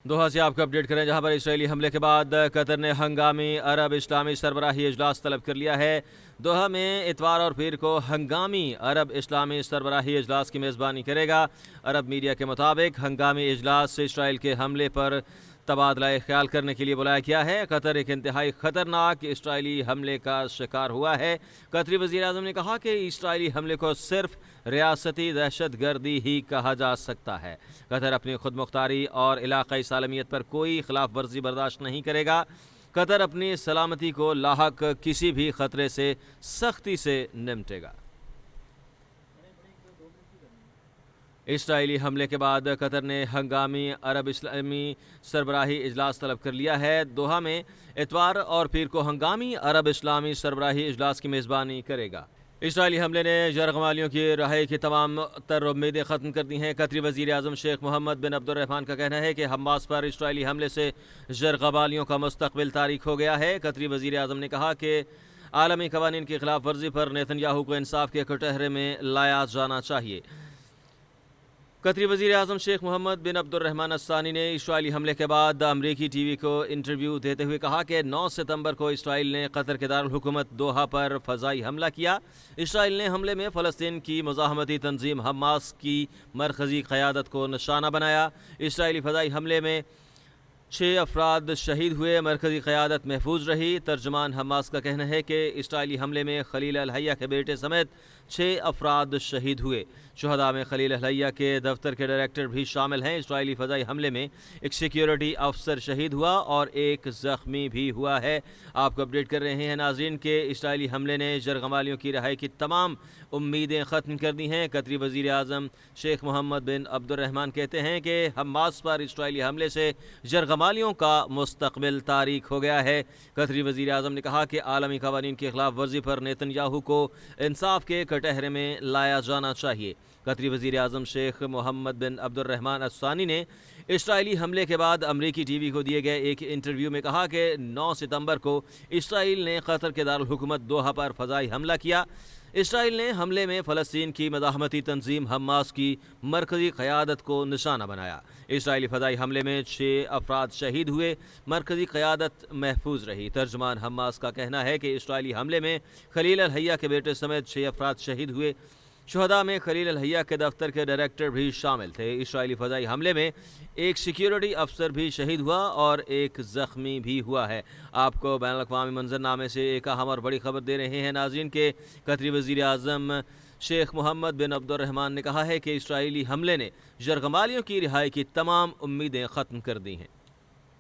दोहा से आपको अपडेट करें, जहां पर इसराइली हमले के बाद कतर ने हंगामी अरब इस्लामी सरबराही इजलास तलब कर लिया है। दोहा में इतवार और पीर को हंगामी अरब इस्लामी सरबराही इजलास की मेज़बानी करेगा। अरब मीडिया के मुताबिक हंगामी इजलास से इसराइल के हमले पर तबादला ख्याल करने के लिए बुलाया गया है। कतर एक इंतहाई ख़तरनाक इसराइली हमले का शिकार हुआ है। कतरी वज़ीर आज़म ने कहा कि इसराइली हमले को सिर्फ रियासती दहशत गर्दी ही कहा जा सकता है। कतर अपनी खुद मुख्तारी और इलाक़ाई सालमियत पर कोई खिलाफ वर्जी बर्दाश्त नहीं करेगा। कतर अपनी सलामती को लाहक किसी भी ख़तरे से सख्ती से निपटेगा। इसराइली हमले के बाद कतर ने हंगामी अरब इस्लामी सरबराही इजलास तलब कर लिया है। दोहा में इतवार और पीर को हंगामी अरब इस्लामी सरबराही इजलास की मेज़बानी करेगा। इसराइली हमले ने जरगमालियों की रहाई की तमाम तर उम्मीदें ख़त्म कर दी हैं। कतरी वज़ीर आज़म शेख मोहम्मद बिन अब्दुर्रहमान का कहना है कि हमास पर इसराइली हमले से जरगमालियों का मुस्तक़बिल तारीख हो गया है। कतरी वज़ीर आज़म ने कहा कि आलमी क़वानीन की खिलाफ वर्जी पर नेतन्याहू को इंसाफ के कटहरे में लाया जाना चाहिए। कतरी वज़ीर आज़म शेख मोहम्मद बिन अब्दुर्रहमान अस्सानी ने इसराइली हमले के बाद अमरीकी टीवी को इंटरव्यू देते हुए कहा कि 9 सितंबर को इसराइल ने कतर के दारुल हुकूमत दोहा पर फ़ज़ाई हमला किया। इसराइल ने हमले में फ़लस्तीन की मुज़ाहमती तंजीम हमास की मरकज़ी क़यादत को निशाना बनाया। इसराइली फ़ज़ाई हमले में 6 अफराद शहीद हुए, मरकज़ी क़यादत महफूज रही। तर्जमान हमास का कहना है कि इसराइली हमले में खलील अल-हैया के बेटे समेत 6 अफराद शहीद हुए। शुहदा में खलील अल-हैया के दफ्तर के डायरेक्टर भी शामिल हैं। इसराइली फ़ज़ाई हमले में एक सिक्योरिटी अफसर शहीद हुआ और एक ज़ख्मी भी हुआ है। आपको अपडेट कर रहे हैं नाज़रीन के इसराइली हमले ने जरगमालियों की रहाई की तमाम उम्मीदें ख़त्म कर दी हैं। कतरी वज़ीर आज़म शेख मोहम्मद बिन अब्दुर्रहमान कहते हैं कि हमास पर इसराइली हमले से जरगमालियों का मुस्तक़बिल तारीख हो गया है। कतरी वज़ीर आज़म ने कहा कि आलमी क़वानीन की खिलाफ वर्जी पर नेतन्याहू को इंसाफ के कटहरे में लाया जाना चाहिए। कतरी वज़ीर आज़म शेख मोहम्मद बिन अब्दुर्रहमान अस्सानी ने इसराइली हमले के बाद अमरीकी टीवी को दिए गए एक इंटरव्यू में कहा कि 9 सितंबर को इसराइल ने कतर के दारुल हुकूमत दोहा पर फ़ज़ाई हमला किया। इसराइल ने हमले में फ़लस्तीन की मज़ाहमती तंजीम हमास की मरकज़ी क़यादत को निशाना बनाया। इसराइली फ़ज़ाई हमले में 6 अफराद शहीद हुए, मरकज़ी क़यादत महफूज रही। तर्जमान हमास का कहना है कि इसराइली हमले में खलील अल-हैया के बेटे समेत 6 अफराद शहीद हुए। शुहदा में खलील अल-हैया के दफ्तर के डायरेक्टर भी शामिल थे। इसराइली फ़ज़ाई हमले में एक सिक्योरिटी अफसर भी शहीद हुआ और एक ज़ख्मी भी हुआ है। आपको बैनुल अक़वामी मंज़रनामे से एक अहम और बड़ी खबर दे रहे हैं नाज़रीन के कतरी वज़ीर आज़म शेख मोहम्मद बिन अब्दुर्रहमान ने कहा है कि इसराइली हमले ने जरगमालियों की रिहाई की तमाम उम्मीदें ख़त्म कर दी हैं।